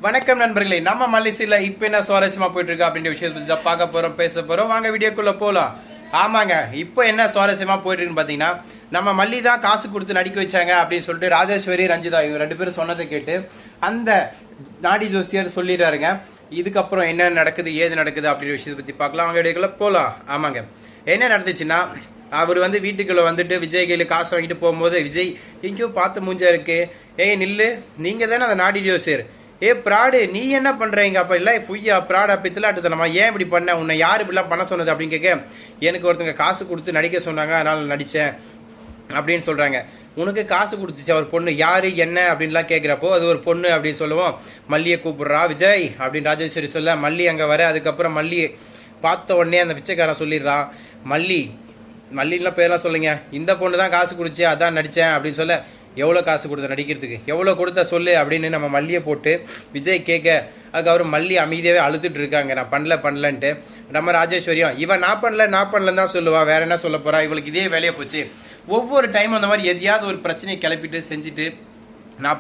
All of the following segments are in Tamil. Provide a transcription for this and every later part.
வணக்கம் நண்பர்களே, நம்ம மலேசியால இப்ப என்ன சுவாரஸ்யமா போயிட்டு இருக்கு அப்படின்ற விஷயத்தை பத்தி தான் பார்க்க போறோம், பேச போறோம். வாங்க வீடியோக்குள்ள போலாம். ஆமாங்க, இப்போ என்ன சுவாரஸ்யமா போயிட்டு இருக்குன்னு பாத்தீங்கன்னா, நம்ம மல்லி தான் காசு கொடுத்து நடிக்க வச்சாங்க அப்படின்னு சொல்லிட்டு ராஜேஸ்வரி ரஞ்சிதா இவங்க 2 பேரும் சொன்னதை கேட்டு அந்த நாடி ஜோசியர் சொல்லிடுறாருங்க. இதுக்கப்புறம் என்ன நடக்குது ஏது நடக்குது அப்படின்ற விஷயத்தை பத்தி பார்க்கலாம். வாங்க வீடியோக்குள்ள போலாம். ஆமாங்க, என்ன நடந்துச்சுன்னா, அவர் வீட்டுக்குள்ள வந்துட்டு விஜய் கையில காசு வாங்கிட்டு போகும்போது விஜய் எங்கேயோ பார்த்து மூஞ்சா இருக்கு, ஏய் நில்லு, நீங்க தானே அந்த நாடி ஜோசியர், ஏ பிராடு நீ என்ன பண்றீங்க, அப்ப இல்ல பொய்யா பிராடா பித்தலாட்டு நம்ம ஏன் இப்படி பண்ண, உன்னை யாரு இப்படிலாம் பண்ண சொன்னது அப்படின்னு கேட்க, எனக்கு ஒருத்தங்க காசு கொடுத்து நடிக்க சொன்னாங்க அதனால நடிச்சேன் அப்படின்னு சொல்றாங்க. உனக்கு காசு கொடுத்துச்சு ஒரு பொண்ணு, யாரு என்ன அப்படின்லாம் கேட்கிறப்போ அது ஒரு பொண்ணு அப்படின்னு சொல்லுவோம். மல்லியை கூப்பிடுறா விஜய் அப்படின்னு ராஜேஸ்வரி சொல்ல, மல்லி அங்க வர, அதுக்கப்புறம் மல்லி பார்த்த உடனே அந்த பிச்சைக்காரன் சொல்லிடுறான், மல்லிலாம் பேர்லாம் சொல்லுங்க, இந்த பொண்ணு தான் காசு கொடுச்சு அதான் நடிச்சேன் அப்படின்னு சொல்ல, எவ்வளோ காசு கொடுத்த நடிக்கிறதுக்கு, எவ்வளோ கொடுத்த சொல்லு அப்படின்னு நம்ம மல்லியை போட்டு விஜய் கேட்க, அதுக்கப்புறம் மல்லி அமைதியாகவே அழுதுட்டு இருக்காங்க, நான் பண்ணலன்ட்டு. நம்ம ராஜேஸ்வரியும் இவன் நான் பண்ணலன்னு தான் சொல்லுவா, வேற என்ன சொல்ல போறா, இவளுக்கு இதே வேலையை போச்சு. ஒவ்வொரு டைம் அந்த மாதிரி எதையாவது ஒரு பிரச்சனையை கிளப்பிட்டு செஞ்சுட்டு நான்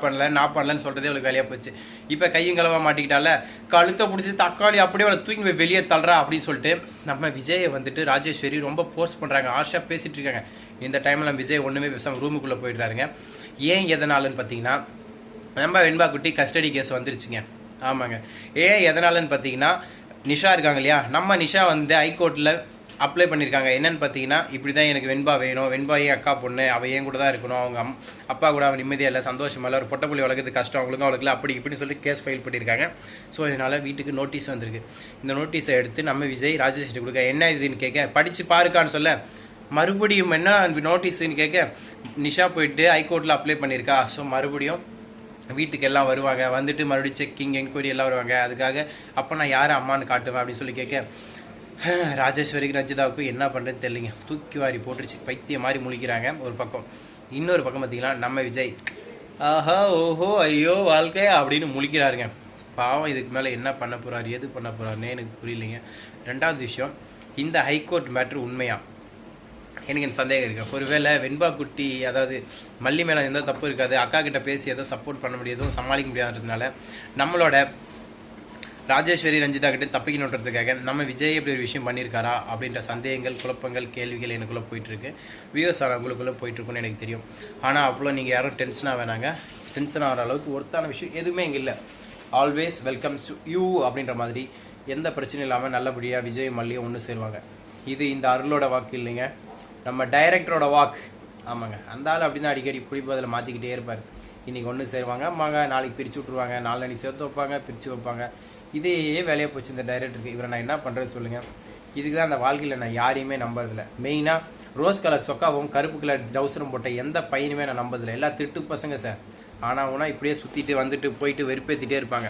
பண்ணலன்னு சொல்றதே அவளுக்கு வேலையா போச்சு. இப்ப கையும் கலவா மாட்டிக்கிட்டால, கழுத்தை பிடிச்சி தக்காளி அப்படியே அவளை தூக்கி வெளியே தள்ளுறா அப்படின்னு சொல்லிட்டு நம்ம விஜயை ராஜேஸ்வரி ரொம்ப போர்ஸ் பண்றாங்க, ஆஷா பேசிட்டு இருக்காங்க. இந்த டைம்ல விஜய் ஒண்ணுமே பேசாம ரூமுக்குள்ள போயிடுறாருங்க. ஏன் எதனாலன்னு பாத்தீங்கன்னா, நம்ம வெண்பா குட்டி கஸ்டடி கேஸ் வந்துருச்சுங்க. ஆமாங்க, ஏன் எதனாலன்னு பாத்தீங்கன்னா, நிஷா இருக்காங்க இல்லையா, நம்ம நிஷா ஹைகோர்ட்ல அப்ளை பண்ணியிருக்காங்க. என்னன்னு பார்த்தீங்கன்னா, இப்படிதான் எனக்கு வெண்பா வேணும், வெண்பா ஏன் அக்கா பொண்ணு, அவள் ஏன் கூட தான் இருக்கணும், அவங்க அப்பா கூட அவன் நிம்மதியாக இல்லை, சந்தோஷமா இல்லை, ஒரு பொட்டப்புள்ளி வளர்க்குறது கஷ்டம் அவளுக்கு அப்படி இப்படின்னு சொல்லி கேஸ் ஃபைல் பண்ணியிருக்காங்க. ஸோ இதனால வீட்டுக்கு நோட்டீஸ் வந்திருக்கு. இந்த நோட்டீஸை எடுத்து நம்ம விஜய் ராஜேஸ்வரி கொடுக்க, என்ன இதுன்னு கேட்க, படிச்சு பாருக்கான்னு சொல்ல, மறுபடியும் என்ன நோட்டீஸ்ன்னு கேட்க, நிஷா போயிட்டு ஹைகோர்ட்டில் அப்ளை பண்ணியிருக்கா. ஸோ மறுபடியும் வீட்டுக்கு எல்லாம் வருவாங்க, வந்துட்டு மறுபடியும் செக்கிங் என்கொயரி எல்லாம் வருவாங்க. அதுக்காக அப்போ நான் யாரை அம்மான்னு காட்டுவேன் அப்படின்னு சொல்லி கேட்க, ராஜேஸ்வரிக்கு ரஞ்சிதாவுக்கும் என்ன பண்ணுறதுன்னு தெரியலிங்க, தூக்கி வாரி போட்டுருச்சு, பைத்திய மாதிரி முழிக்கிறாங்க ஒரு பக்கம். இன்னொரு பக்கம் பார்த்தீங்கன்னா நம்ம விஜய் ஆஹா ஓஹோ ஐயோ வாழ்க்கை அப்படின்னு முழிக்கிறாருங்க. பாவம், இதுக்கு மேலே என்ன பண்ண போறாரு எது பண்ண போறாருன்னு எனக்கு புரியலைங்க. ரெண்டாவது விஷயம், இந்த ஹைகோர்ட் மேட்ரு உண்மையா எனக்கு இந்த சந்தேகம் இருக்கு. ஒருவேளை வெண்பா குட்டி, அதாவது மல்லி மேலே எந்த தப்பு இருக்காது, அக்கா கிட்ட பேசி எதுவும் சப்போர்ட் பண்ண முடியாது, எதுவும் சமாளிக்க முடியாதுன்றதுனால நம்மளோட ராஜேஸ்வரி ரஞ்சிதா கிட்ட தப்பிக்கணுன்றதுக்காக நம்ம விஜய் இப்படி ஒரு விஷயம் பண்ணியிருக்காரா அப்படின்ற சந்தேகங்கள், குழப்பங்கள், கேள்விகள் எனக்குள்ளே போயிட்டு இருக்கு. வியூஸ் அவங்களுக்குள்ளே போயிட்டு இருக்குன்னு எனக்கு தெரியும். ஆனால் அவ்வளோ நீங்கள் யாரும் டென்ஷனாக வேணாங்க. டென்ஷன் ஆகிற அளவுக்கு ஒருத்தான விஷயம் எதுவுமே இங்கே இல்லை. ஆல்வேஸ் வெல்கம் டு யூ அப்படின்ற மாதிரி எந்த பிரச்சனையும் இல்லாமல் நல்லபடியாக விஜய் மல்லியும் ஒன்று சேருவாங்க. இது இந்த அருளோட வாக்கு இல்லைங்க, நம்ம டைரக்டரோட வாக்கு. ஆமாங்க, அந்த ஆள் அப்படி தான் அடிக்கடி குடிப்பதில் மாற்றிக்கிட்டே இருப்பார். இன்னைக்கு ஒன்று சேருவாங்க, நாளைக்கு பிரித்து விட்ருவாங்க, நாளைக்கு சேர்த்து வைப்பாங்க, பிரித்து வைப்பாங்க. இதே வேலையாக போச்சு இந்த டைரக்டருக்கு. இவரை நான் என்ன பண்ணுறது சொல்லுங்கள். இதுக்கு தான் அந்த வாழ்க்கையில் நான் யாரையுமே நம்புறதில்லை. மெயினாக ரோஸ் கலர் சொக்காவும் கருப்பு கலர் டவுசரும் போட்ட எந்த பையனுமே நான் நம்பதில்லை. எல்லாம் திட்டு பசங்க சார். ஆனால் இப்படியே சுற்றிட்டு வந்துட்டு போயிட்டு வெறுப்பேற்றிட்டே இருப்பாங்க.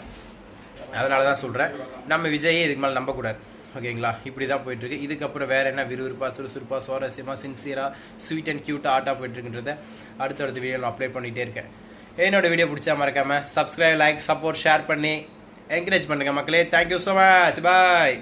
அதனால தான் சொல்கிறேன், நம்ம விஜயே இதுக்கு மேலே நம்பக்கூடாது. ஓகேங்களா, இப்படி தான் போயிட்டுருக்கு. இதுக்கப்புறம் வேறு என்ன விறுவிறுப்பாக சுறுசுறுப்பாக சுவாரஸ்யமாக சின்சியராக ஸ்வீட் அண்ட் க்யூட்டாக ஆட்டாக போயிட்டுருக்குன்றத அடுத்தடுத்த வீடியோவில் அப்ளை பண்ணிகிட்டே இருக்கேன். என்னோட வீடியோ பிடிச்சா மறக்காமல் சப்ஸ்கிரைப், லைக், சப்போர்ட், ஷேர் பண்ணி என்கரேஜ் பண்ணுங்க மக்களே. தேங்க்யூ ஸோ மச், பாய்.